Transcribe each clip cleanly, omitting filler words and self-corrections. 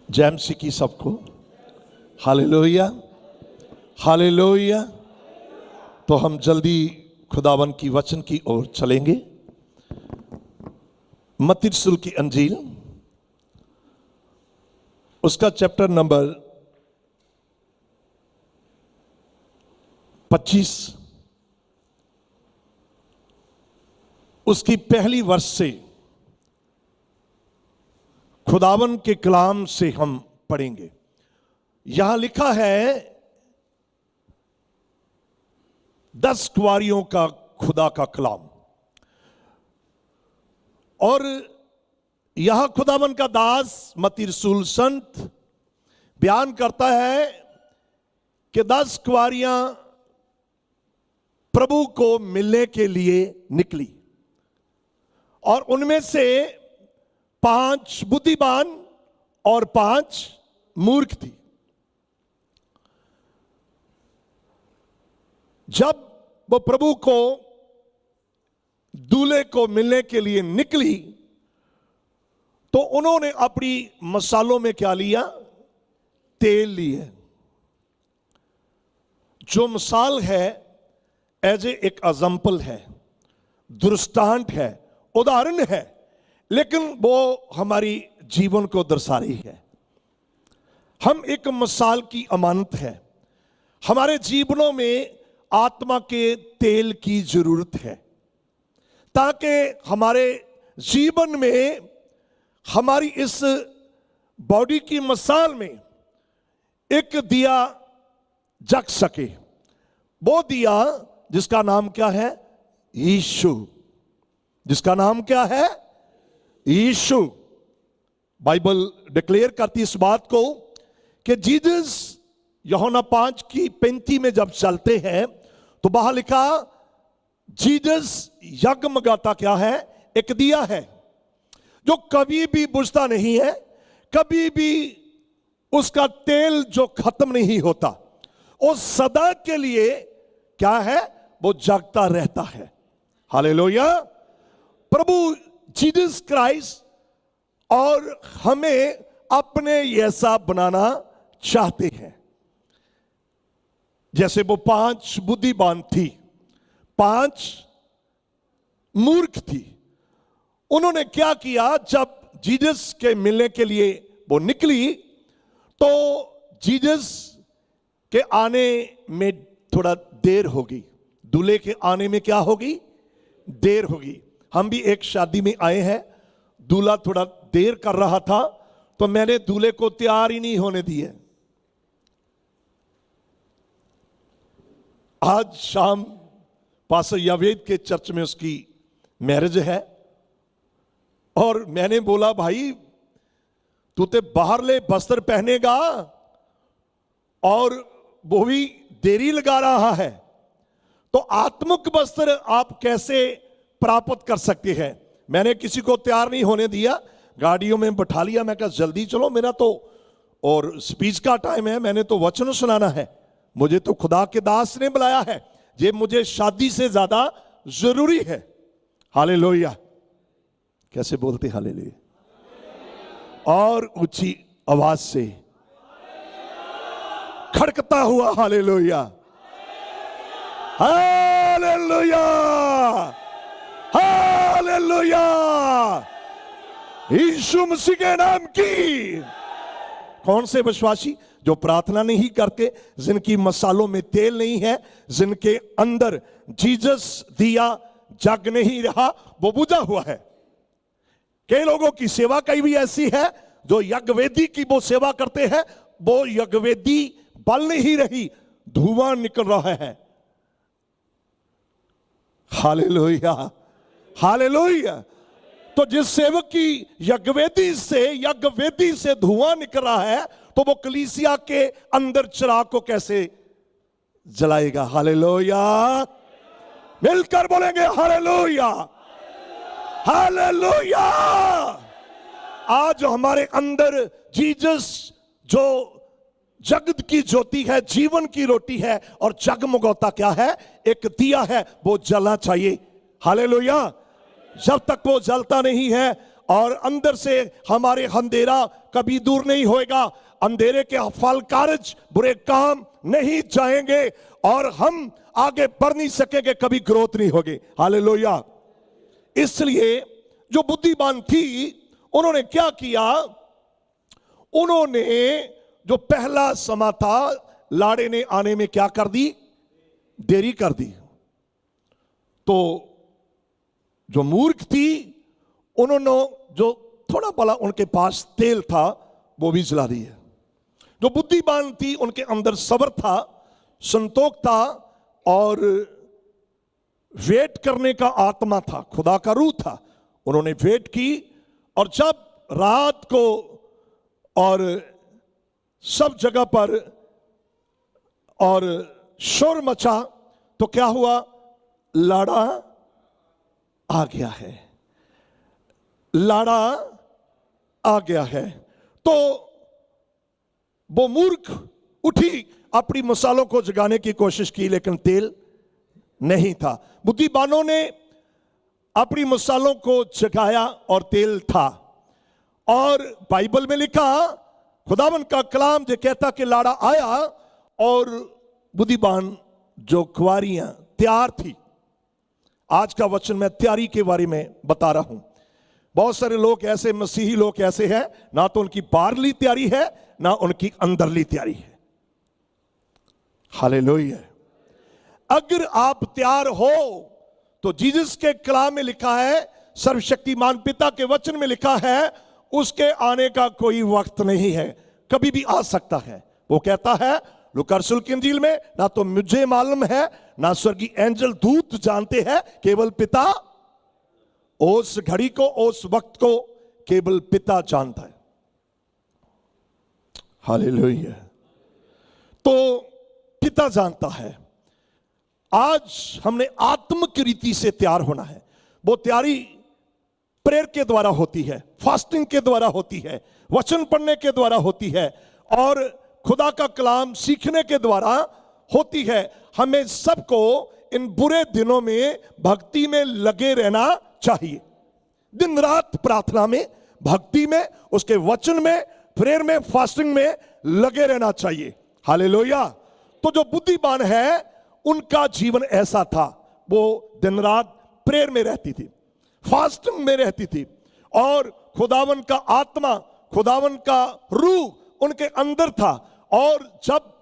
जय मसीह की सबको। Hallelujah hallelujah. तो हम जल्दी खुदावन की वचन की ओर चलेंगे। मत्ती रसूल की अंजील, उसका चैप्टर नंबर 25, उसकी पहली वर्ष से खुदावन के कलाम से हम पढ़ेंगे। यहां लिखा है 10 कुंवारियों का खुदा का कलाम, और यहां खुदावन का दास मत्ती रसूल संत बयान करता है कि 10 कुंवारियां प्रभु को मिलने के लिए निकली, और उनमें से 5 बुद्धिमान और 5 मूर्ख थी। जब वो प्रभु को दूल्हे को मिलने के लिए निकली तो उन्होंने अपनी मसालों में क्या लिया? तेल लिए। जो मिसाल है एज एक एग्जाम्पल है, दृष्टांत है, उदाहरण है, लेकिन वो हमारी जीवन को दर्शा रही है। हम एक मिसाल की अमानत है। हमारे जीवनों में आत्मा के तेल की जरूरत है, ताकि हमारे जीवन में हमारी इस बॉडी की मिसाल में एक दिया जग सके। वो दिया जिसका नाम क्या है? यीशु। जिसका नाम क्या है? यीशु। बाइबल डिक्लेयर करती इस बात को कि जीसस यूहन्ना 5 की 35 में जब चलते हैं तो वहां लिखा जीसस यज्ञमगाता क्या है? एक दिया है जो कभी भी बुझता नहीं है, कभी भी उसका तेल जो खत्म नहीं होता, वो सदा के लिए क्या है? वो जगता रहता है। हालेलुया। प्रभु जीसस क्राइस्ट और हमें अपने जैसा बनाना चाहते हैं। जैसे वो 5 बुद्धिमान थी, 5 मूर्ख थी। उन्होंने क्या किया? जब जीसस के मिलने के लिए वो निकली तो जीसस के आने में थोड़ा देर होगी। दूल्हे के आने में क्या होगी? देर होगी। हम भी एक शादी में आए हैं, दूल्हा थोड़ा देर कर रहा था तो मैंने दूल्हे को तैयार ही नहीं होने दिए। आज शाम पास्टर यावेद के चर्च में उसकी मैरिज है, और मैंने बोला भाई तू तो बाहर ले वस्त्र पहनेगा और वो भी देरी लगा रहा है, तो आत्मिक वस्त्र आप कैसे प्राप्त कर सकते हैं? मैंने किसी को तैयार नहीं होने दिया, गाड़ियों में बैठा लिया। मैं कहा जल्दी चलो, मेरा तो और स्पीच का टाइम है, मैंने तो वचन सुनाना है, मुझे तो खुदा के दास ने बुलाया है, ये मुझे शादी से ज्यादा जरूरी है। हालेलुया। कैसे बोलते हालेलुया? और ऊंची आवाज से खड़कता हुआ हालेलुया हालेलुया हालेलुया। यीशु मसीह के नाम की। कौन से विश्वासी जो प्रार्थना नहीं करते, जिनकी मसालों में तेल नहीं है, जिनके अंदर जीसस दिया जग नहीं रहा, वो बुझा हुआ है। कई लोगों की सेवा कई भी ऐसी है जो यज्ञवेदी की वो सेवा करते हैं, वो यज्ञवेदी बल नहीं रही, धुआं निकल रहा है। Hallelujah hallelujah. तो जिस सेवक की यज्ञवेदी से धुआं निकल रहा है, तो वो कलीसिया के अंदर चिराग को कैसे जलाएगा? हालेलुया। मिलकर बोलेंगे हालेलुया हालेलुया। आज हमारे अंदर जीसस जो जगत की ज्योति है, जीवन की रोटी है, और जगमगाता क्या है? एक दिया है, वो जलना चाहिए। हालेलुया। जब तक वो जलता नहीं है और अंदर से हमारे अंधेरा कभी दूर नहीं होएगा, अंधेरे के फल कार्य बुरे काम नहीं जाएंगे और हम आगे बढ़ नहीं सकेंगे, कभी ग्रोथ नहीं होगी। हालेलुया। इसलिए जो बुद्धिमान थी उन्होंने क्या किया, उन्होंने जो पहला समा था लाड़े ने आने में क्या कर दी, देरी कर दी। तो जो मूर्ख थी उन्होंने जो थोड़ा बड़ा उनके पास तेल था वो भी जला दिया। जो बुद्धिमान थी उनके अंदर सब्र था, संतोष था और वेट करने का आत्मा था, खुदा का रूह था। उन्होंने वेट की और जब रात को और सब जगह पर और शोर मचा तो क्या हुआ, लाड़ा आ गया है, लाड़ा आ गया है। तो वो मूर्ख उठी, अपनी मसालों को जगाने की कोशिश की लेकिन तेल नहीं था। बुद्धिमानों ने अपनी मसालों को जगाया और तेल था। और बाइबल में लिखा, खुदावन का कलाम जो कहता कि लाड़ा आया और बुद्धिमान जो कुंवारियां तैयार थी। आज का वचन मैं तैयारी के बारे में बता रहा हूं। बहुत सारे लोग ऐसे, मसीही लोग ऐसे हैं, ना तो उनकी बाहरली तैयारी है ना उनकी अंदरली तैयारी है। हालेलुया। अगर आप तैयार हो तो जीसस के कलाम में लिखा है, सर्वशक्तिमान पिता के वचन में लिखा है, उसके आने का कोई वक्त नहीं है, कभी भी आ सकता है। वो कहता है लूका रसूल की इंजील में, ना तो मुझे मालूम है ना स्वर्गीय एंजल दूत जानते हैं, केवल पिता, उस घड़ी को उस वक्त को केवल पिता जानता है। हालेलुया। तो पिता जानता है। आज हमने आत्मिक रीति से तैयार होना है। वो तैयारी प्रेयर के द्वारा होती है, फास्टिंग के द्वारा होती है, वचन पढ़ने के द्वारा होती है और खुदा का कलाम सीखने के द्वारा होती है। हमें सबको इन बुरे दिनों में भक्ति में लगे रहना चाहिए। दिन रात प्रार्थना में, भक्ति में, उसके वचन में, प्रेयर में, फास्टिंग में लगे रहना चाहिए। हालेलुया। तो जो बुद्धिमान है उनका जीवन ऐसा था, वो दिन रात प्रेयर में रहती थी, फास्टिंग में रहती थी और खुदावन का आत्मा, खुदावन का रूह उनके अंदर था। और जब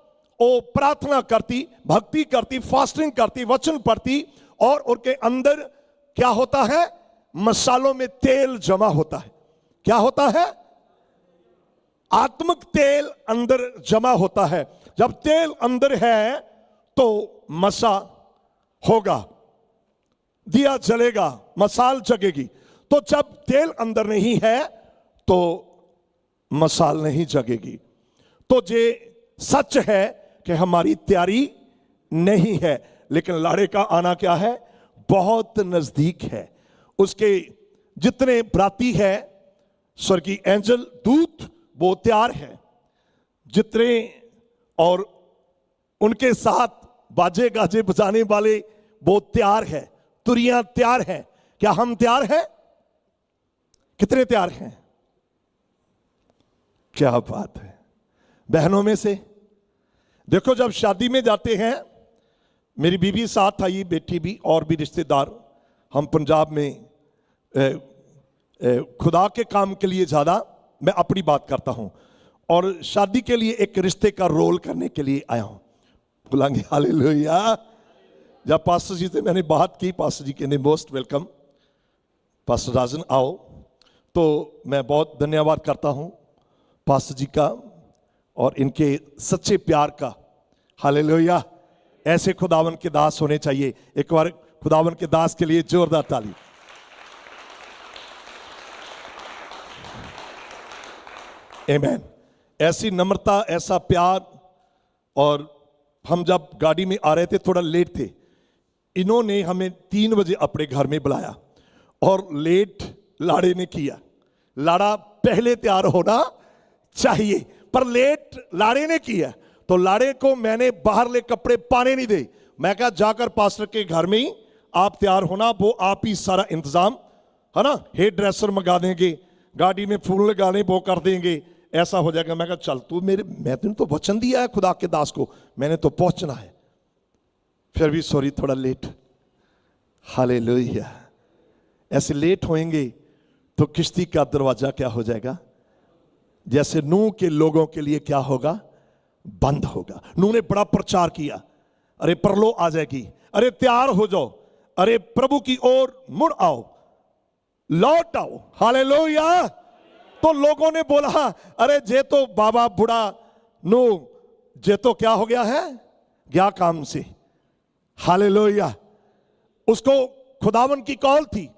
वो प्रार्थना करती, भक्ति करती, फास्टिंग करती, वचन पढ़ती और उनके अंदर क्या होता है, मसालों में तेल जमा होता है। क्या होता है, आत्मिक तेल अंदर जमा होता है। जब तेल अंदर है तो मसा होगा, दिया जलेगा, मसाल जगेगी। तो जब तेल अंदर नहीं है तो मसाल नहीं जगेगी। तो ये सच है कि हमारी तैयारी नहीं है, लेकिन लाड़े का आना क्या है, बहुत नजदीक है। उसके जितने बराती है, स्वर्गीय एंजल दूत, वो तैयार है। जितने और उनके साथ बाजे गाजे बजाने वाले वो तैयार है, तुरियां तैयार हैं। क्या हम तैयार हैं? कितने तैयार हैं? क्या बात है। बहनों में से देखो, जब शादी में जाते हैं, मेरी बीवी साथ आई, बेटी भी और भी रिश्तेदार, हम पंजाब में खुदा के काम के लिए ज्यादा, मैं अपनी बात करता हूं, और शादी के लिए एक रिश्ते का रोल करने के लिए आया हूं। बुलाएंगे हालेलुया। जब पास्टर जी से मैंने बात की, पास्टर जी कहने मोस्ट वेलकम पास्टर राजन, आओ। तो मैं बहुत धन्यवाद करता हूं पास्टर जी का और इनके सच्चे प्यार का। हालेलुया। ऐसे खुदावन के दास होने चाहिए। एक बार खुदावन के दास के लिए जोरदार ताली। आमीन। ऐसी नम्रता, ऐसा प्यार। और हम जब गाड़ी में आ रहे थे, थोड़ा लेट थे, इन्होंने हमें 3 बजे अपने घर में बुलाया और लेट लाड़े ने किया। लाड़ा पहले तैयार होना चाहिए, पर लेट लाड़े ने किया। तो लाड़े को मैंने बाहरले कपड़े पाने नहीं दे। मैं कहा जाकर पास्टर के घर में ही आप तैयार होना, वो आप ही सारा इंतजाम है ना, हेयर ड्रेसर मंगा देंगे, गाड़ी में फूल लगाने वो कर देंगे, ऐसा हो जाएगा। मैं कहा चल तू मैंने तो वचन दिया है खुदा के दास को, मैंने तो पहुंचना है, फिर भी सॉरी थोड़ा लेट। हालेलुया। ऐसे लेट होएंगे तो किश्ती का दरवाजा क्या हो जाएगा, जैसे नूह के लोगों के लिए क्या होगा, बंद होगा। नूह ने बड़ा प्रचार किया, अरे परलो आ जाएगी, अरे तैयार हो जाओ, अरे प्रभु की ओर मुड़ आओ, लौट आओ। हालेलुया। तो लोगों ने बोला अरे जे तो बाबा बूढ़ा नूह जे तो क्या हो गया है, गया काम से। हालेलुया। उसको खुदावन की कॉल थी,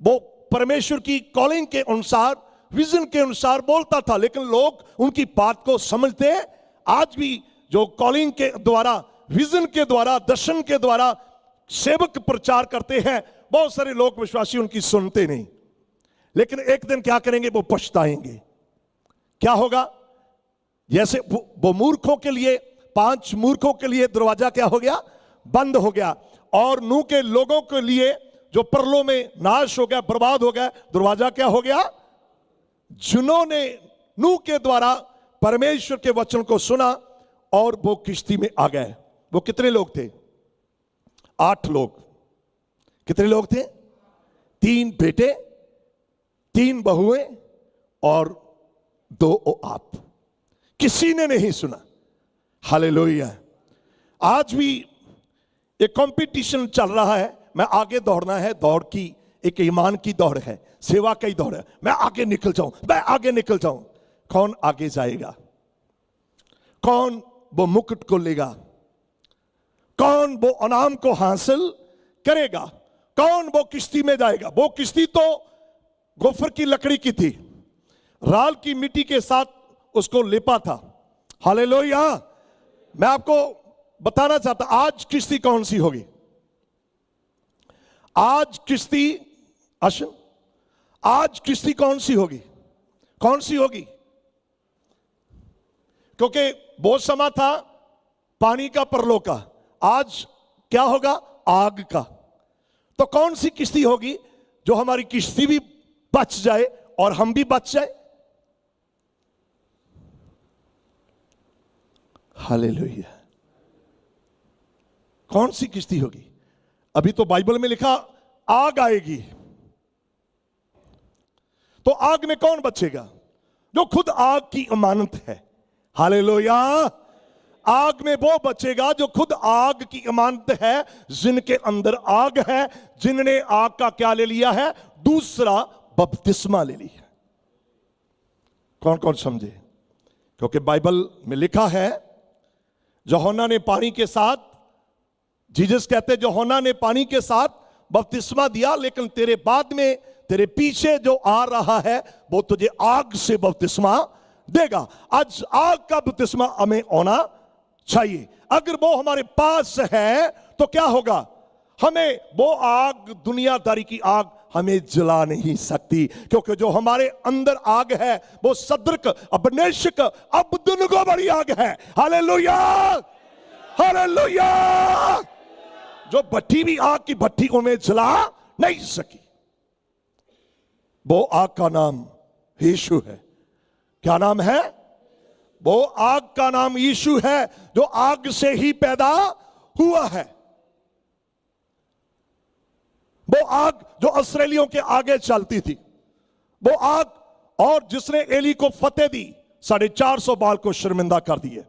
वो परमेश्वर की कॉलिंग के अनुसार, विजन के अनुसार बोलता था, लेकिन लोग उनकी बात को समझते हैं। आज भी जो कॉलिंग के द्वारा, विजन के द्वारा, दर्शन के द्वारा सेवक प्रचार करते हैं, बहुत सारे लोग विश्वासी उनकी सुनते नहीं, लेकिन एक दिन क्या करेंगे, वो पछताएंगे। क्या होगा, जैसे वो मूर्खों के लिए, 5 मूर्खों के लिए दरवाजा क्या हो गया, बंद हो गया, और नूह के लोगों के लिए जो परलो में नाश हो गया, बर्बाद हो गया, दरवाजा क्या हो गया, जिन्होंने नूह के द्वारा परमेश्वर के वचन को सुना और वो किश्ती में आ गए। वो कितने लोग थे, 8 लोग। कितने लोग थे, 3 बेटे, 3 बहुएं और 2 आप। किसी ने नहीं सुना। हालेलुया। आज भी एक कंपटीशन चल रहा है, मैं आगे दौड़ना है, दौड़ की एक ईमान की दौड़ है, सेवा की दौड़ है, मैं आगे निकल जाऊं, मैं आगे निकल जाऊं। कौन आगे जाएगा, कौन वो मुकुट को लेगा, कौन वो इनाम को हासिल करेगा, कौन वो किश्ती में जाएगा। वो किश्ती तो गोफर की लकड़ी की थी, राल की मिट्टी के साथ उसको लेपा था। हालेलुया। मैं आपको बताना चाहता, आज किश्ती कौन सी होगी, आज किश्ती अशन, आज किश्ती कौन सी होगी, कौन सी होगी, क्योंकि बहुत समा था पानी का, परलो का, आज क्या होगा, आग का। तो कौन सी किश्ती होगी जो हमारी किश्ती भी बच जाए और हम भी बच जाए। हालेलुया। कौन सी किश्ती होगी। अभी तो बाइबल में लिखा आग आएगी, तो आग में कौन बचेगा, जो खुद आग की अमानत है। हालेलुया। आग में वो बचेगा जो खुद आग की अमानत है, जिनके अंदर आग है, जिनने आग का क्या ले लिया है, दूसरा बपतिस्मा ले लिया। कौन कौन समझे, क्योंकि बाइबल में लिखा है यूहन्ना ने पानी के साथ, जीसस कहते यूहन्ना ने पानी के साथ बपतिस्मा दिया, लेकिन तेरे बाद में, तेरे पीछे जो आ रहा है वो तुझे आग से बपतिस्मा देगा। आज आग का बपतिस्मा हमें होना चाहिए। अगर वो हमारे पास है तो क्या होगा, हमें वो आग, दुनियादारी की आग हमें जला नहीं सकती, क्योंकि जो हमारे अंदर आग है वो सदृक, अबनेशक, अबदुनगो बड़ी आग है। Hallelujah, hallelujah. जो भट्टी भी आग की भट्टी को में जला नहीं सकी। वो आग का नाम यीशु है। क्या नाम है, वो आग का नाम यीशु है, जो आग से ही पैदा हुआ है। वो आग जो इस्राएलियों के आगे चलती थी, वो आग, और जिसने एली को फतेह दी, 450 बाल को शर्मिंदा कर दिए।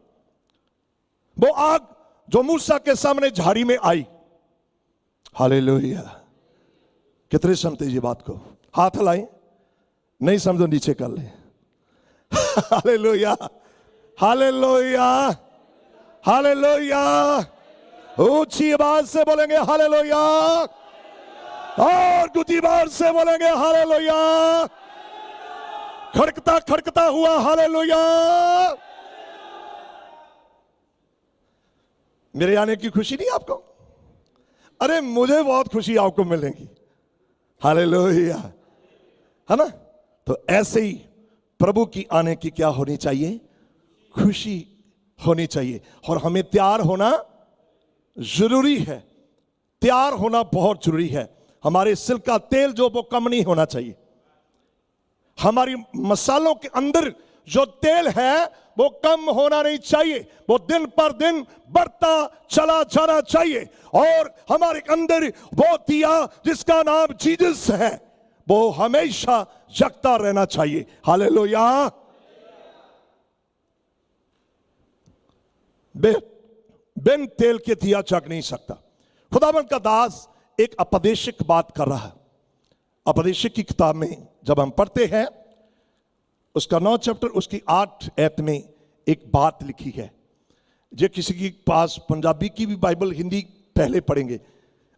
वो आग जो मूसा के सामने झाड़ी में आई। हालेलुया। कितने समझते ये बात को, हाथ हिलाएं, नहीं समझो नीचे कर ले। Hallelujah, hallelujah, hallelujah. ऊंची आवाज से बोलेंगे हालेलुया, और दूसरी बार से बोलेंगे हालेलुया। खड़कता खड़कता हुआ हालेलुया। मेरे आने की खुशी नहीं आपको? अरे मुझे बहुत खुशी आपको मिलेगी। हालेलुया, है ना? तो ऐसे ही प्रभु की आने की क्या होनी चाहिए, खुशी होनी चाहिए। और हमें तैयार होना जरूरी है, तैयार होना बहुत जरूरी है। हमारे सिर का तेल जो वो कम नहीं होना चाहिए। हमारी मसालों के अंदर जो तेल है वो कम होना नहीं चाहिए, वो दिन पर दिन बढ़ता चला जाना चाहिए। और हमारे अंदर वो दिया जिसका नाम जीसस है वो हमेशा जगता रहना चाहिए। हालेलुया। बिन तेल के दिया जग नहीं सकता। खुदावंद का दास एक उपदेशक बात कर रहा है। उपदेशक की किताब में जब हम पढ़ते हैं उसका 9 चैप्टर उसकी 8 आयत में एक बात लिखी है। जो किसी के पास पंजाबी की भी बाइबल हिंदी पहले पढ़ेंगे,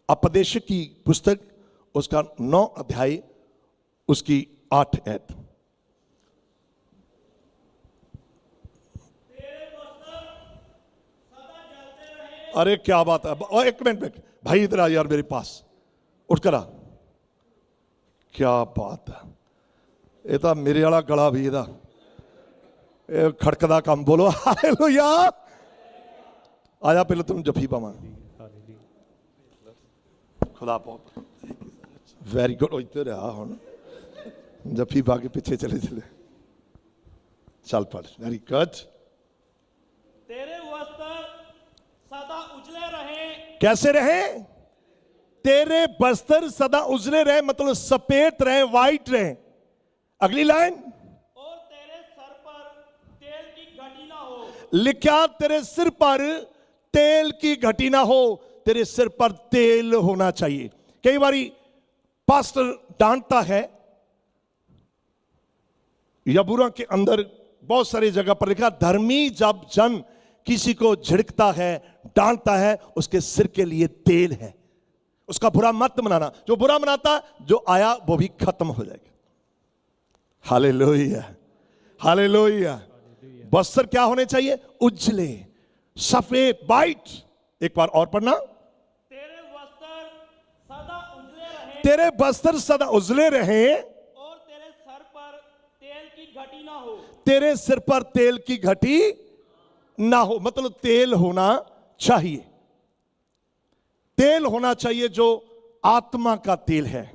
उपदेशक की पुस्तक उसका 9 अध्याय उसकी 8 आयत। अरे क्या बात है। और एक मिनट भाई इधर आ यार मेरे पास, उठ कर आ। क्या बात है, ये तो मेरे वाला गला भी ਇਹਦਾ खड़कदा काम। बोलो हालेलुया। आया पहले तुम जफी पावा। खुदा पाओ। Very good. इधर आ हुन जफी पा के पीछे चले चले चल पड़। Very good. तेरे वस्त्र सदा उजले रहे। कैसे रहे? तेरे वस्त्र सदा उजले रहे, मतलब सफेद रहे, वाइट रहे। अगली लाइन, और तेरे सर पर तेल की घटी ना हो। लिखा तेरे सिर पर तेल की घटी ना हो। तेरे सिर पर तेल होना चाहिए। कई बारी पास्टर डांटता है, यबूरा के अंदर बहुत सारी जगह पर लिखा, धर्मी जब जन किसी को झिड़कता है, डांटता है, उसके सिर के लिए तेल है। उसका बुरा मत मनाना। जो बुरा मनाता, जो आया वो भी खत्म हो जाएगा। Hallelujah, hallelujah. वस्त्र क्या होने चाहिए? उजले, सफेद, वाइट। एक बार और पढ़ना। तेरे वस्त्र सदा उजले रहे। तेरे वस्त्र सदा उजले रहे और तेरे सर पर तेल की घटी ना हो। तेरे सिर पर तेल की घटी ना हो, मतलब तेल होना चाहिए। तेल होना चाहिए जो आत्मा का तेल है।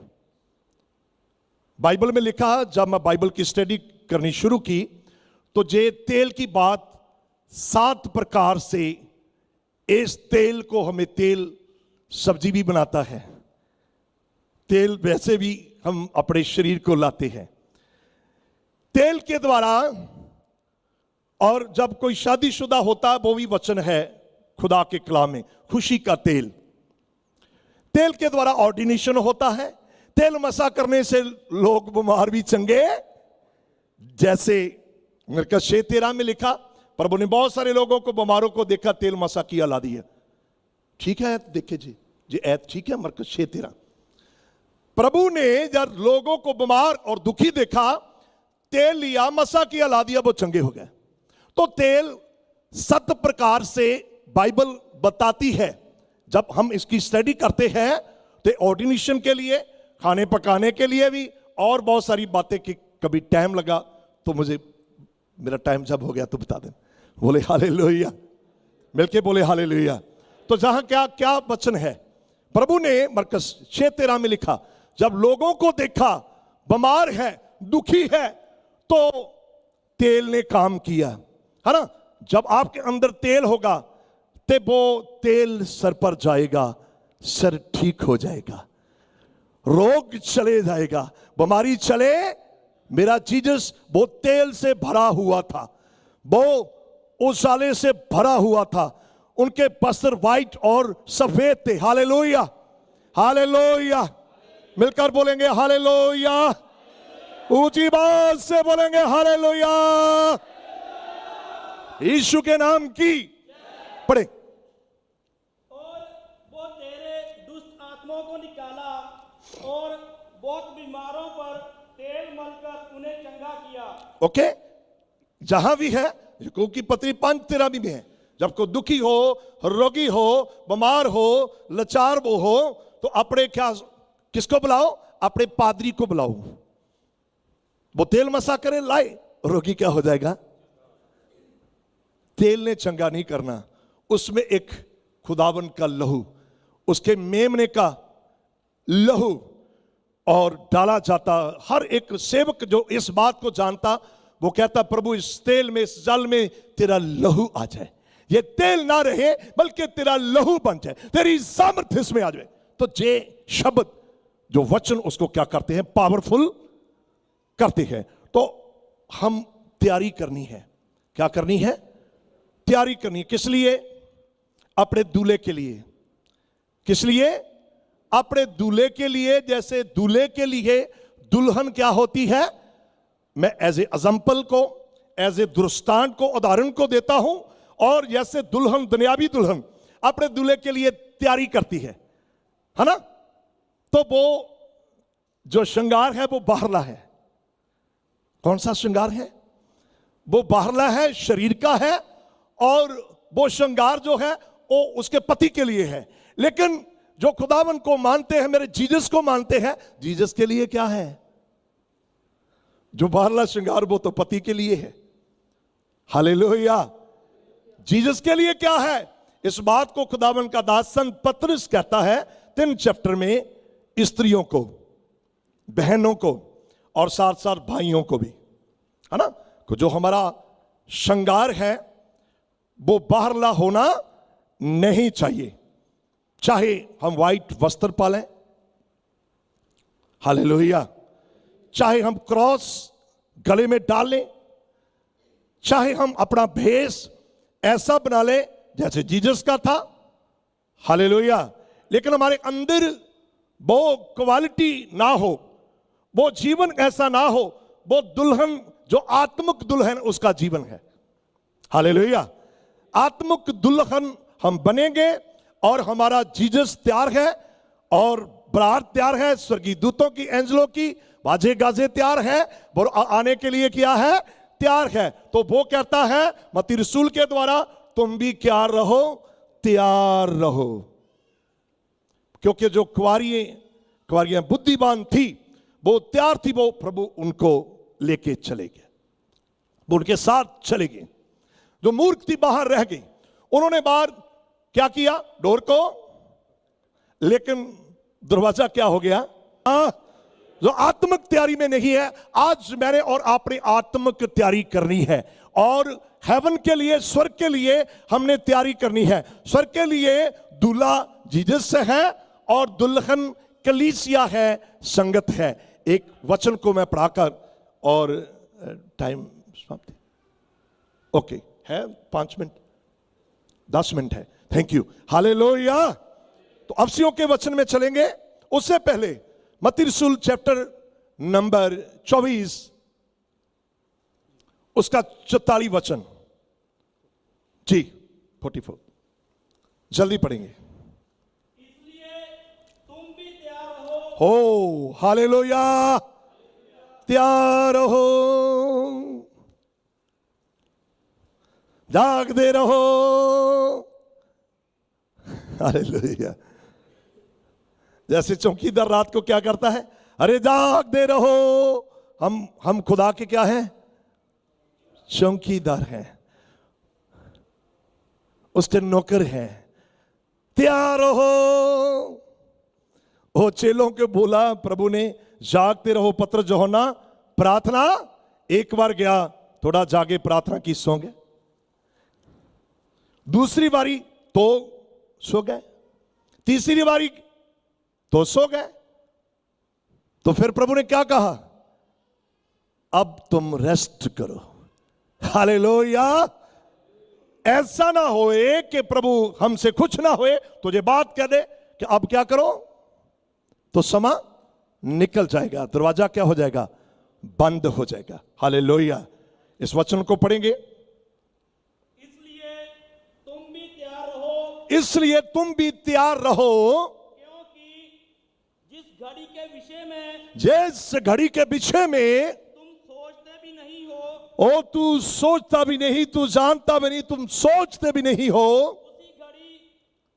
बाइबल में लिखा, जब मैं बाइबल की स्टडी करनी शुरू की तो जे तेल की बात 7 प्रकार से, इस तेल को हमें तेल सब्जी भी बनाता है, तेल वैसे भी हम अपने शरीर को लाते हैं तेल के द्वारा। और जब कोई शादीशुदा होता, वो भी वचन है खुदा के कलाम में, खुशी का तेल। तेल के द्वारा ऑर्डिनेशन होता है। तेल मसा करने से लोग बीमार भी चंगे, जैसे मरकज 6:13 में लिखा, प्रभु ने बहुत सारे लोगों को, बीमारों को देखा, तेल मसा किया ला दिया। ठीक है, देखिए जी ऐत ठीक है। मरकज 6:13, प्रभु ने जब लोगों को बीमार और दुखी देखा, तेल लिया, मसा किया, ला दिया, वो चंगे हो गए। तो तेल 7 प्रकार से बाइबल बताती है। जब हम इसकी स्टडी करते हैं तो ऑर्डिनेशन के लिए, खाने पकाने के लिए भी, और बहुत सारी बातें की। कभी टाइम लगा तो मुझे, मेरा टाइम जब हो गया तो बता दें। बोले हालेलुया, मिलके बोले हालेलुया। तो जहां क्या क्या वचन है, प्रभु ने मरकज 6:13 में लिखा, जब लोगों को देखा बीमार है, दुखी है, तो तेल ने काम किया, है ना। जब आपके अंदर तेल होगा तो वो तेल सर पर जाएगा, सर ठीक हो जाएगा, रोग चले जाएगा, बीमारी चले। मेरा जीसस वो तेल से भरा हुआ था, वो उजाले से भरा हुआ था। उनके वस्त्र वाइट और सफेद थे। Hallelujah, hallelujah. मिलकर बोलेंगे हालेलुया, ऊंची बात से बोलेंगे हालेलुया। यीशु के नाम की पढ़े। और वो तेरे दुष्ट आत्माओं को निकाला और बहुत बीमारों पर तेल मलकर उन्हें चंगा किया। ओके, जहां भी है, क्योंकि पत्री 5:13 भी है, जब कोई दुखी हो, रोगी हो, बीमार हो, लाचार हो, तो अपने क्या, किसको बुलाओ? अपने पादरी को बुलाओ, वो तेल मसा करे, लाए, रोगी क्या हो जाएगा? तेल ने चंगा नहीं करना, उसमें एक खुदावन का लहू, उसके मेमने का लहू और डाला जाता। हर एक सेवक जो इस बात को जानता वो कहता, प्रभु इस तेल में, इस जल में तेरा लहू आ जाए, ये तेल ना रहे बल्कि तेरा लहू बन जाए, तेरी सामर्थ्य इसमें आ जाए। तो जे शब्द, जो वचन, उसको क्या करते हैं? पावरफुल करते हैं। तो हम तैयारी करनी है। क्या करनी है? तैयारी करनी है। किस लिए? अपने दूल्हे के लिए। किस लिए? अपने दूल्हे के लिए। जैसे दूल्हे के लिए दुल्हन क्या होती है, मैं एज ए एग्जाम्पल को, एज ए दृष्टांत को, उदाहरण को देता हूं। और जैसे दुल्हन, दुनियावी दुल्हन अपने दूल्हे के लिए तैयारी करती है ना, तो वो जो श्रृंगार है वो बाहरला है। कौन सा श्रृंगार है? वो बाहरला है, शरीर का है। और वो श्रृंगार जो है वो उसके पति के लिए है। लेकिन जो खुदावन को मानते हैं, मेरे जीसस को मानते हैं, जीसस के लिए क्या है? जो बाहरला श्रृंगार वो तो पति के लिए है। हालेलुया। जीसस के लिए क्या है? इस बात को खुदावन का दास संत पतरस कहता है 3 चैप्टर में, स्त्रियों को, बहनों को और साथ साथ भाइयों को भी, है ना। जो हमारा श्रृंगार है वो बाहरला होना नहीं चाहिए। चाहे हम व्हाइट वस्त्र पालें, हालेलुया, चाहे हम क्रॉस गले में डाल लें, चाहे हम अपना भेष ऐसा बना ले जैसे जीसस का था, हालेलुया, लेकिन हमारे अंदर वो क्वालिटी ना हो, वो जीवन ऐसा ना हो, वो दुल्हन जो आत्मिक दुल्हन उसका जीवन है। हालेलुया। आत्मिक दुल्हन हम बनेंगे और हमारा जीसस तैयार है और बारात तैयार है, स्वर्गीय दूतों की, एंजलों की बाजे गाजे तैयार है, वो आने के लिए क्या है? तैयार है। तो वो कहता है मत्ती रसूल के द्वारा, तुम भी क्या रहो? तैयार रहो। क्योंकि जो कुंवारियां बुद्धिमान थी, वो तैयार थी, वो प्रभु उनको लेके चले गए, वो उनके साथ चले गए। जो मूर्ख थी बाहर रह गई। उन्होंने बाहर क्या किया? डोर को, लेकिन दरवाजा क्या हो गया? जो आत्मिक तैयारी में नहीं है, आज मैंने और आपने आत्मिक तैयारी करनी है और हेवन के लिए, स्वर्ग के लिए हमने तैयारी करनी है। स्वर्ग के लिए दूल्हा जीसस से है और दुल्हन कलीसिया है, संगत है। एक वचन को मैं पढ़ाकर और टाइम समाप्ति, ओके है 5 मिनट, 10 मिनट है। Thank you, hallelujah. तो अफसियों के वचन में चलेंगे। उससे पहले मत्ती रसूल चैप्टर नंबर 24 उसका 44 वचन, जी 44 जल्दी पढ़ेंगे। इसलिए तुम भी तैयार रहो। हो, हालेलुया, तैयार रहो, जागते रहो, हालेलुया। जैसे चौकीदार रात को क्या करता है? अरे जागते रहो। हम खुदा के क्या हैं? चौकीदार हैं, उसके नौकर हैं। तैयार रहो। ओ चेलों के बोला प्रभु ने, जागते रहो। पत्र यूहन्ना प्रार्थना, एक बार गया, थोड़ा जागे, प्रार्थना की, सो गए। दूसरी बारी तो सो गए, तीसरी बारी तो सो गए। तो फिर प्रभु ने क्या कहा? अब तुम रेस्ट करो। हालेलुया। ऐसा ना होए कि प्रभु हमसे कुछ ना होए, तुझे बात कह दे कि अब क्या करो, तो समा निकल जाएगा, दरवाजा क्या हो जाएगा? बंद हो जाएगा। हालेलुया। इस वचन को पढ़ेंगे। इसलिए तुम भी तैयार रहो। इसलिए तुम भी तैयार रहो, जिस घड़ी के विषय में तुम सोचते भी नहीं हो, ओ तू सोचता भी नहीं, तू जानता भी नहीं, तुम सोचते भी नहीं हो, उसी घड़ी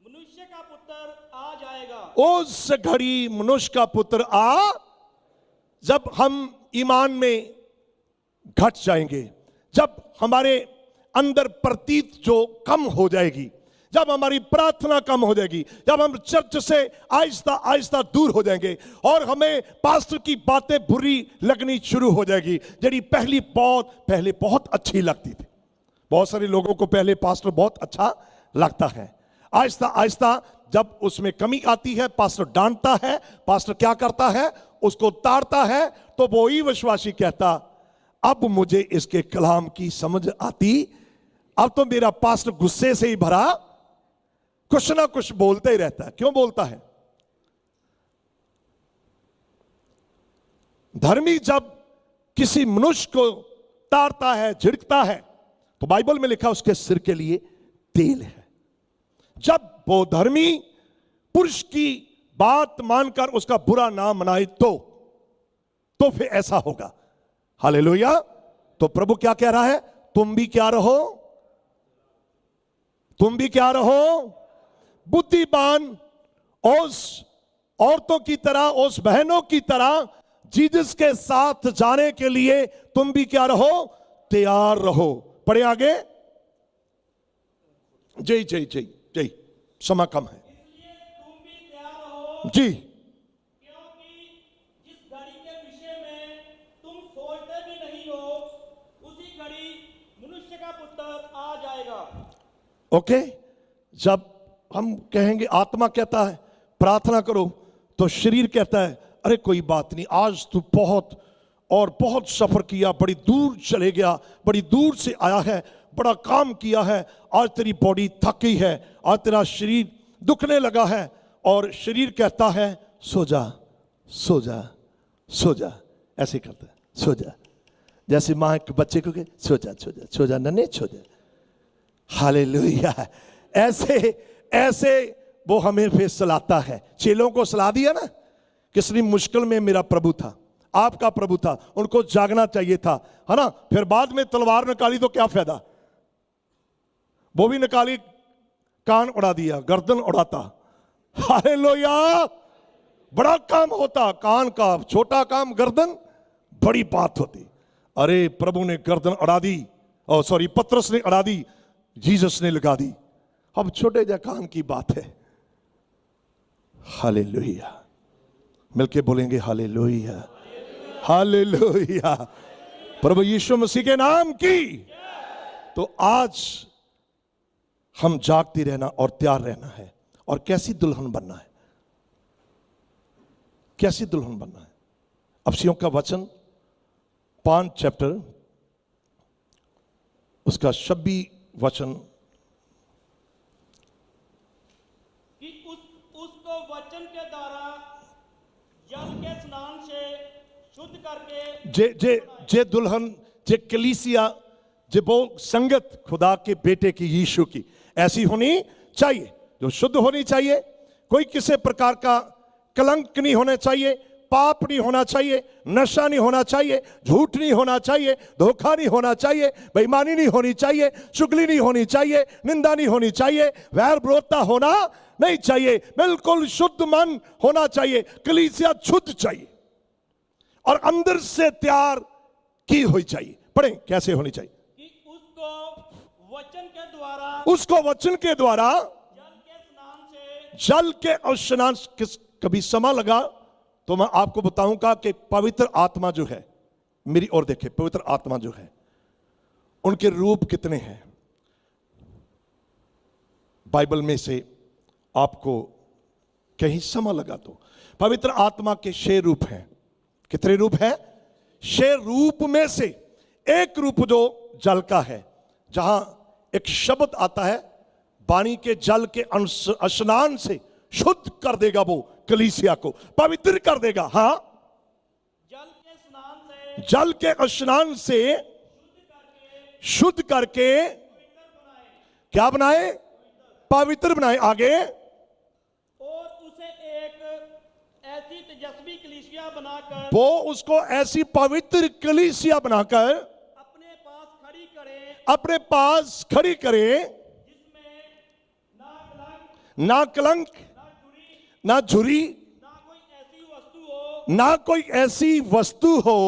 मनुष्य का पुत्र आ जाएगा। उस घड़ी मनुष्य का पुत्र जब हम ईमान में घट जाएंगे, जब हमारे अंदर प्रतीत जो कम हो जाएगी, जब हमारी प्रार्थना कम हो जाएगी, जब हम चर्च से आहिस्ता आहिस्ता दूर हो जाएंगे और हमें पास्टर की बातें बुरी लगनी शुरू हो जाएगी, जड़ी पहले बहुत अच्छी लगती थी। बहुत सारे लोगों को पहले पास्टर बहुत अच्छा लगता है। आहिस्ता आहिस्ता जब उसमें कमी आती है, पास्टर डांटता है, पास्टर क्या करता है, उसको ताड़ता है, तो वो ही विश्वासी कहता अब मुझे इसके कलाम की समझ आती। अब तो मेरा पास्टर गुस्से से ही भरा कुछ ना कुछ बोलते ही रहता है। क्यों बोलता है? धर्मी जब किसी मनुष्य को ताड़ता है, झिड़कता है, तो बाइबल में लिखा उसके सिर के लिए तेल है। जब वो धर्मी पुरुष की बात मानकर उसका बुरा ना मनाए तो फिर ऐसा होगा। हालेलुया। तो प्रभु क्या कह रहा है? तुम भी क्या रहो, तुम भी क्या रहो, बुद्धिमान, उस औरतों की तरह, उस बहनों की तरह जीसस के साथ जाने के लिए तुम भी क्या रहो, तैयार रहो। पढ़े आगे। जय जय जय जय। समा कम है इसलिए तुम भी तैयार रहो, जी। क्योंकि जिस घड़ी के विषय में तुम सोचते भी नहीं हो, उसी घड़ी मनुष्य का पुत्र आ जाएगा। ओके। जब हम कहेंगे, आत्मा कहता है प्रार्थना करो, तो शरीर कहता है अरे कोई बात नहीं, आज तू बहुत सफर किया, बड़ी दूर चले गया, बड़ी दूर से आया है, बड़ा काम किया है, आज तेरी बॉडी थक गई है, आज तेरा शरीर दुखने लगा है, और शरीर कहता है सो जा सो जा सो जा। ऐसे करता है, सो जा, जैसे मां एक बच्चे को कहे सो जा सो जा सो जा नन्हे सो जा। हालेलुया। ऐसे वो हमें फिर सलाता है। चेलों को सला दिया ना, कितनी मुश्किल में मेरा प्रभु था, आपका प्रभु था, उनको जागना चाहिए था, है ना। फिर बाद में तलवार निकाली तो क्या फायदा, वो भी निकाली, कान उड़ा दिया, गर्दन उड़ाता। हालेलुया। बड़ा काम होता कान का, छोटा काम गर्दन बड़ी बात होती। अरे प्रभु ने गर्दन उड़ा दी, और सॉरी पतरस ने उड़ा दी, जीसस ने लगा दी। अब छोटे जा काम की बात है। हालेलुया। मिलके बोलेंगे हालेलुया हालेलुया। प्रभु यीशु मसीह के नाम की। तो आज हम जागती रहना और तैयार रहना है, और कैसी दुल्हन बनना है, कैसी दुल्हन बनना है। अफसियों का वचन 5 चैप्टर उसका 26 वचन, कि उसको वचन के द्वारा जल के स्नान से शुद्ध करके जे दुल्हन, जे कलीसिया, जे वो संगत खुदा के बेटे की, यीशु की, ऐसी होनी चाहिए, जो शुद्ध होनी चाहिए। कोई किसी प्रकार का कलंक नहीं होना चाहिए, पाप नहीं होना चाहिए, नशा नहीं होना चाहिए, झूठ नहीं होना चाहिए, धोखा नहीं होना चाहिए, बेईमानी नहीं होनी चाहिए, चुगली नहीं होनी चाहिए, निंदा नहीं होनी चाहिए, वैर विरोधता होना नहीं चाहिए। बिल्कुल शुद्ध मन होना चाहिए, कलीसिया शुद्ध चाहिए, और अंदर से तैयार की हुई चाहिए। पढ़ें कैसे होनी चाहिए। कि उसको वचन के द्वारा, उसको वचन के द्वारा जल के स्नान से, कभी समय लगा तो मैं आपको बताऊंगा कि पवित्र आत्मा जो है, मेरी ओर देखे, पवित्र आत्मा जो है, उनके रूप कितने हैं बाइबल में से आपको कहीं समय लगा तो। पवित्र आत्मा के 6 रूप हैं। कितने रूप हैं? 6 रूप में से एक रूप जो जल का है, जहां एक शब्द आता है, पानी के जल के स्नान से शुद्ध कर देगा, वो कलीसिया को पवित्र कर देगा। हाँ, जल के स्नान से शुद्ध करके क्या बनाए? पवित्र बनाए। आगे, और उसे एक ऐसी तेजस्वी कलीसिया बनाकर, वो उसको ऐसी पवित्र कलीसिया बनाकर अपने पास खड़ी करे, अपने पास खड़ी करे, जिसमें ना कलंक, ना झुरी, ना कोई ऐसी वस्तु हो,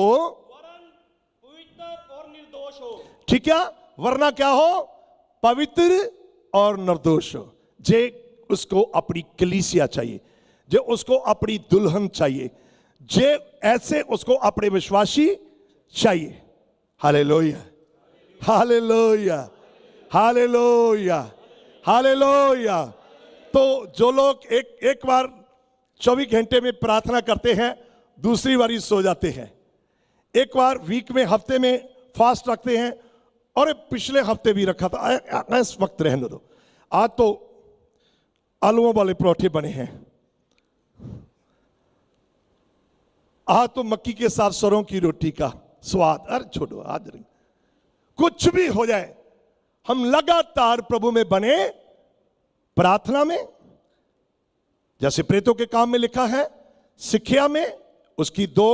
वरन पवित्र और निर्दोष हो। ठीक है, वरना क्या हो? पवित्र और निर्दोष हो। जे उसको अपनी कलीसिया चाहिए, जे उसको अपनी दुल्हन चाहिए, जे ऐसे उसको अपने विश्वासी चाहिए। Hallelujah, hallelujah, hallelujah, hallelujah. तो जो लोग एक बार 24 घंटे में प्रार्थना करते हैं, दूसरी बारी सो जाते हैं, एक बार वीक में हफ्ते में फास्ट रखते हैं, और पिछले हफ्ते भी रखा था, इस वक्त रहने दो। आज तो आलूओं वाले परोठे बने हैं, आज तो मक्की के साथ सरों की रोटी का स्वाद। अरे छोड़ो, आज नहीं, कुछ भी हो जाए, हम लगातार प्रभु में बने, प्रार्थना में, जैसे प्रेतों के काम में लिखा है, शिक्षा में उसकी 2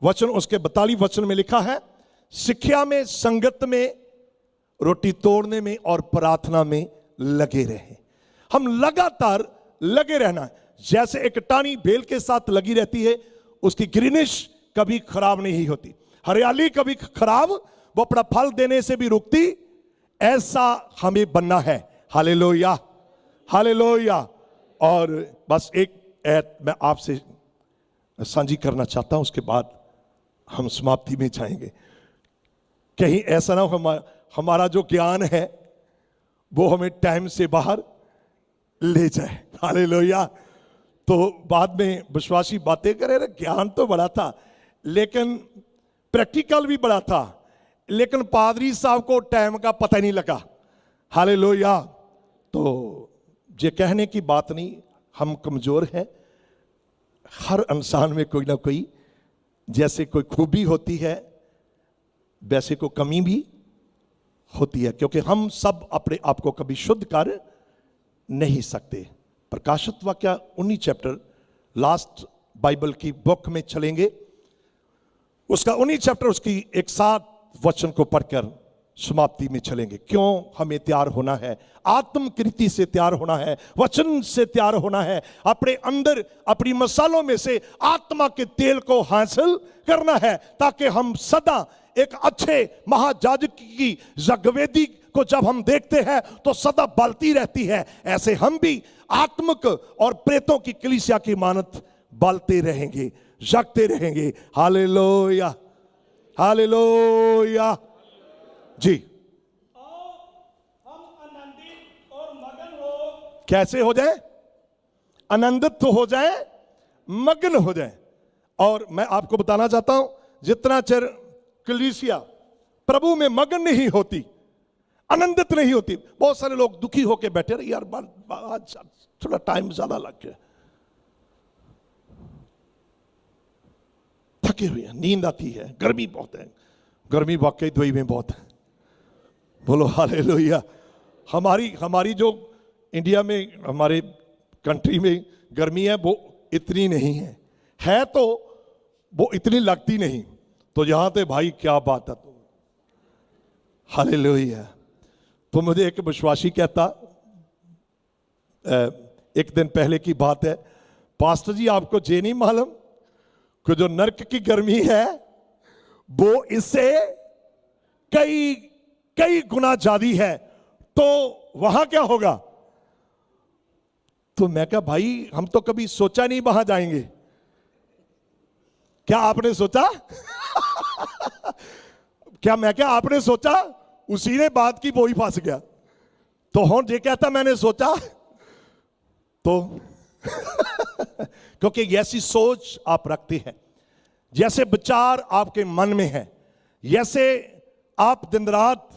वचन, उसके 42 वचन में लिखा है, शिक्षा में, संगत में, रोटी तोड़ने में और प्रार्थना में लगे रहे। हम लगातार लगे रहना है। जैसे एक टानी बेल के साथ लगी रहती है, उसकी ग्रीनिश कभी खराब नहीं होती, हरियाली कभी खराब, वो अपना फल देने से भी रुकती, ऐसा हमें बनना है। Hallelujah, hallelujah. और बस एक ऐत मैं आपसे साझी करना चाहता हूं, उसके बाद हम समाप्ति में जाएंगे। कहीं ऐसा ना हो हमारा जो ज्ञान है वो हमें टाइम से बाहर ले जाए। हालेलुया। तो बाद में विश्वासी बातें करे, ज्ञान तो बड़ा था लेकिन प्रैक्टिकल भी बड़ा था, लेकिन पादरी साहब को टाइम का पता नहीं लगा। हालेलुया। तो ये कहने की बात नहीं, हम कमजोर हैं, हर इंसान में कोई ना कोई, जैसे कोई खूबी होती है वैसे को कमी भी होती है, क्योंकि हम सब अपने आप को कभी शुद्ध कर नहीं सकते। प्रकाशित वाक्य 19 चैप्टर, लास्ट बाइबल की बुक में चलेंगे, उसका 19 चैप्टर, उसकी 1 वचन को पढ़कर समाप्ति में चलेंगे। क्यों हमें तैयार होना है? आत्मकृति से तैयार होना है, वचन से तैयार होना है, अपने अंदर अपनी मसालों में से आत्मा के तेल को हासिल करना है, ताकि हम सदा एक अच्छे महायाजक की जगवेदी को जब हम देखते हैं तो सदा बलती रहती है। ऐसे हम भी आत्मिक और प्रेतों की कलीसिया की मानत बलते रहेंगे, जगते रहेंगे। हालेलुया, हालेलुया जी। आओ हम आनंदित और मगन हो। कैसे हो जाए? आनंदित तो हो जाए, मगन हो जाए। और मैं आपको बताना चाहता हूं, जितना चिर कलीसिया प्रभु में मगन नहीं होती, आनंदित नहीं होती, बहुत सारे लोग दुखी होकर बैठे रहे, यार आज थोड़ा टाइम ज्यादा लग गया, थके हुए हैं, नींद आती है, गर्मी बहुत है। गर्मी वाकई दुबई में बहुत है, बोलो हालेलुया। हमारी जो इंडिया में, हमारे कंट्री में गर्मी है वो इतनी नहीं है तो वो इतनी लगती नहीं। तो यहां पे भाई क्या बात है, तो हालेलुया। तो मुझे एक विश्वासी कहता, एक दिन पहले की बात है, पास्टर जी आपको ये नहीं मालूम कि जो नरक की गर्मी है वो इससे कई गुना ज्यादा है, तो वहां क्या होगा? तो मैं कहा भाई हम तो कभी सोचा नहीं वहां जाएंगे, क्या आपने सोचा? क्या मैं क्या आपने सोचा? उसी ने बात की, वो ही फंस गया। तो हूं जे कहता मैंने सोचा तो क्योंकि ऐसी सोच आप रखते हैं, जैसे विचार आपके मन में है, जैसे आप दिन रात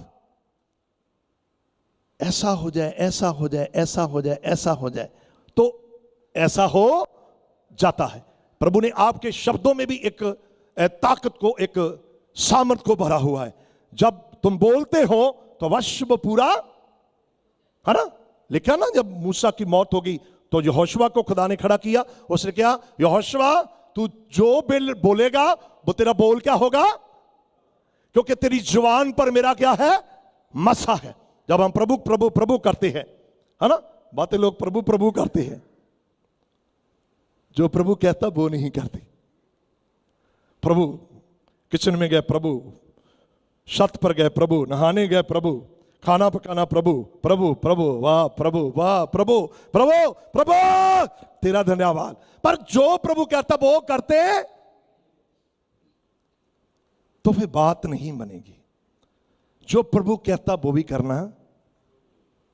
ऐसा हो जाए, ऐसा हो जाए, ऐसा हो जाए, ऐसा हो जाए, तो ऐसा हो जाता है। प्रभु ने आपके शब्दों में भी एक ताकत को, एक सामर्थ को भरा हुआ है। जब तुम बोलते हो तो वश्व पूरा है ना, लिखा ना, जब मूसा की मौत होगी तो यहोशुआ को खुदा ने खड़ा किया, उसने क्या, यहोशुआ तू जो बिल बोलेगा वो तेरा बोल क्या होगा, क्योंकि तेरी जुबान पर मेरा क्या है, मसा है। जब हम प्रभु प्रभु प्रभु करते हैं, है ना, बातें लोग प्रभु प्रभु करते हैं, जो प्रभु कहता वो नहीं करते। प्रभु किचन में गए, प्रभु छत पर गए, प्रभु नहाने गए, प्रभु खाना पकाना प्रभु प्रभु प्रभु, वाह प्रभु, वाह प्रभु प्रभु प्रभु, तेरा धन्यवाद। पर जो प्रभु कहता वो करते तो फिर बात नहीं बनेगी। जो प्रभु कहता वो भी करना,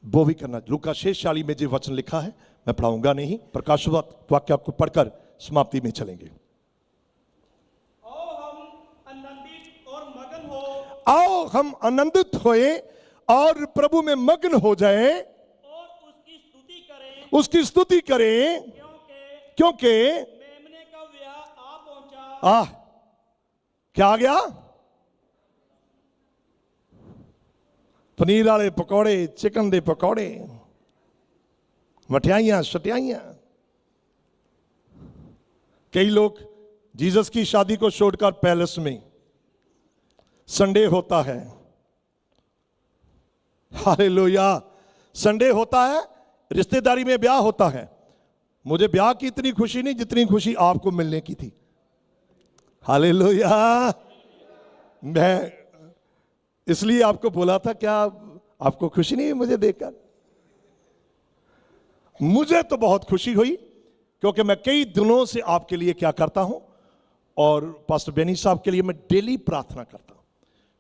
वो भी करना। लूका 6:40 में जो वचन लिखा है मैं पढ़ाऊंगा नहीं, प्रकाशवत वाक्य आपको पढ़कर समाप्ति में चलेंगे। आओ हम आनंदित होए और प्रभु में मग्न हो जाएं और उसकी स्तुति करें, क्योंकि मेमने का ब्याह आ पहुंचा। आह, क्या आ गया? पनीर वाले पकौड़े, चिकन दे पकौड़े, मठियाइयां शटियाइयां। कई लोग जीसस की शादी को छोड़कर पैलेस में, संडे होता है, हालेलुया, संडे होता है, रिश्तेदारी में ब्याह होता है। मुझे ब्याह की इतनी खुशी नहीं जितनी खुशी आपको मिलने की थी। हालेलुया। मैं इसलिए आपको बोला था, क्या आपको खुशी नहीं है मुझे देखकर? मुझे तो बहुत खुशी हुई, क्योंकि मैं कई दिनों से आपके लिए क्या करता हूं, और पास्टर बेनी साहब के लिए मैं डेली प्रार्थना करता हूं।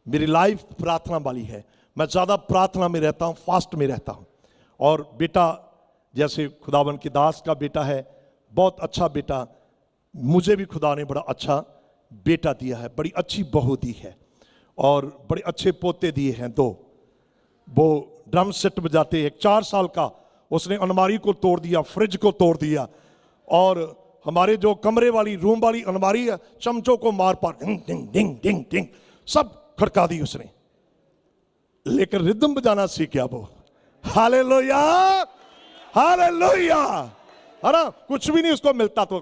मेरी लाइफ प्रार्थना वाली है, मैं ज्यादा प्रार्थना में रहता हूं, फास्ट में रहता हूं। और बेटा जैसे खुदावन की दास का बेटा है, बहुत अच्छा बेटा, मुझे भी खुदा ने बड़ा अच्छा बेटा दिया है, बड़ी अच्छी बहू दी है, और बड़े अच्छे पोते दिए हैं 2। वो ड्रम सेट बजाते, एक 4 साल का, उसने अलमारी को तोड़ दिया, फ्रिज को तोड़ दिया, और हमारे जो कमरे वाली रूम वाली अलमारी है, चमचों को मार पार डिंग डिंग डिंग डिंग डिंग सब खड़का दी उसने। लेकिन रिदम बजाना सीख गया वो। Hallelujah, hallelujah. है ना, कुछ भी नहीं उसको मिलता तो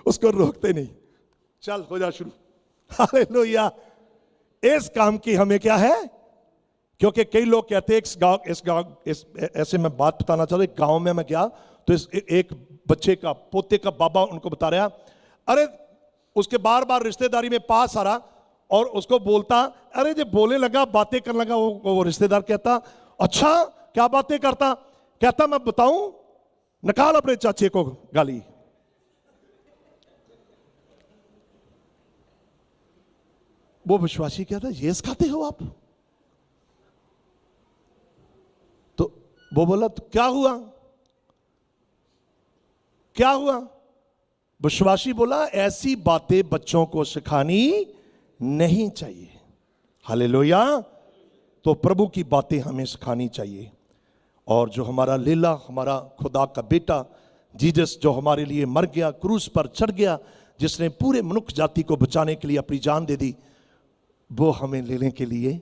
उसको रोकते नहीं, चल हो जा शुरू। हालेलुया। इस काम की हमें क्या है, क्योंकि कई लोग कहते हैं, इस गांव ऐसे मैं बात बताना चाहता हूं, एक गांव में मैं गया तो एक बच्चे का, पोते का बाबा उनको बता रहा, अरे उसके बार बार रिश्तेदारी में पास आ रहा, और उसको बोलता, अरे जब बोलने लगा, बातें करने लगा, वो रिश्तेदार कहता, अच्छा क्या बातें करता? कहता, मैं बताऊं, निकाल अपने चाचे को गाली। वो विश्वासी कहता, ये सिखाते हो आप? तो वो बोला, तो क्या हुआ, क्या हुआ? विश्वासी बोला, ऐसी बातें बच्चों को सिखानी नहीं चाहिए। हालेलुया। तो प्रभु की बातें हमें सिखानी चाहिए। और जो हमारा लीला, हमारा खुदा का बेटा जीसस, जो हमारे लिए मर गया, क्रूस पर चढ़ गया, जिसने पूरे मनुष्य जाति को बचाने के लिए अपनी जान दे दी, वो हमें लेने के लिए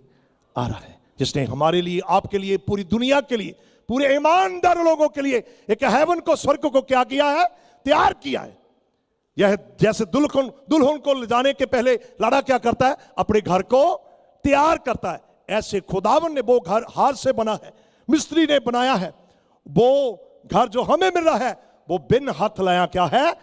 आ रहा है। जिसने हमारे लिए, आपके लिए, पूरी दुनिया के लिए, पूरे ईमानदार लोगों के लिए एक हेवन को, स्वर्ग को क्या किया है? तैयार किया है। यह जैसे दुल्हन को ले जाने के पहले लाड़ा क्या करता है? अपने घर को तैयार करता है। ऐसे खुदावन ने वो घर हाथ से बना है, मिस्त्री ने बनाया है। वो घर जो हमें मिल रहा है, वो बिन हाथ लाया क्या है?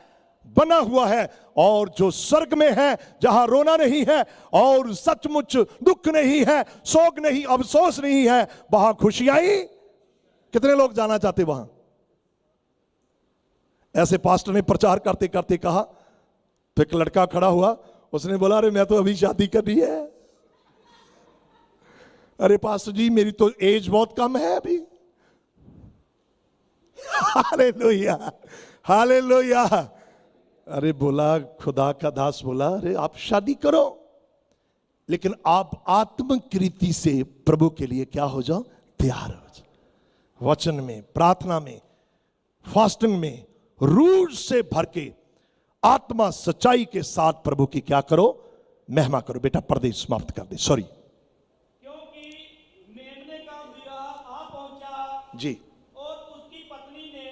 बना हुआ है। और जो स्वर्ग में है, जहां रोना नहीं है और सचमुच दुख नहीं है, शोक नहीं, अफसोस नहीं है, वहां खुशियां ही। कितने लोग जाना चाहते वहां? ऐसे पास्टर ने प्रचार करते करते कहा, तो एक लड़का खड़ा हुआ, उसने बोला, अरे मैं तो अभी शादी करनी है। अरे पास्टर जी, मेरी तो एज बहुत कम है अभी। Hallelujah, hallelujah. अरे बोला, खुदा का दास बोला, अरे आप शादी करो, लेकिन आप आत्मकृति से प्रभु के लिए क्या हो जाओ? तैयार हो जाओ। वचन में, प्रार्थना में, फास्टिंग में, रूह से भर के, आत्मा सच्चाई के साथ प्रभु की क्या करो? महिमा करो। बेटा पर्दे समाप्त कर दे, सॉरी। क्योंकि मेमने का विवाह आ पहुंचा जी, और उसकी पत्नी ने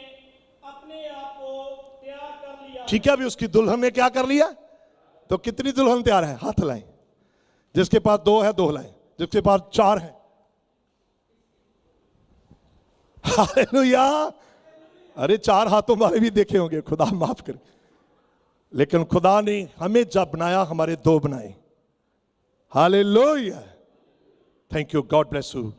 अपने आप को तैयार कर लिया। ठीक है, अभी उसकी दुल्हन ने क्या कर लिया? तो कितनी दुल्हन तैयार है? हाथ लाएं। जिसके पास 2 है 2 लाएं, जिसके पास 4 है। हालेलुया। अरे 4 हाथों वाले भी देखे होंगे, खुदा माफ करे। लेकिन खुदा ने हमें जब बनाया, हमारे 2 बनाए। Hallelujah. Thank you, God bless you.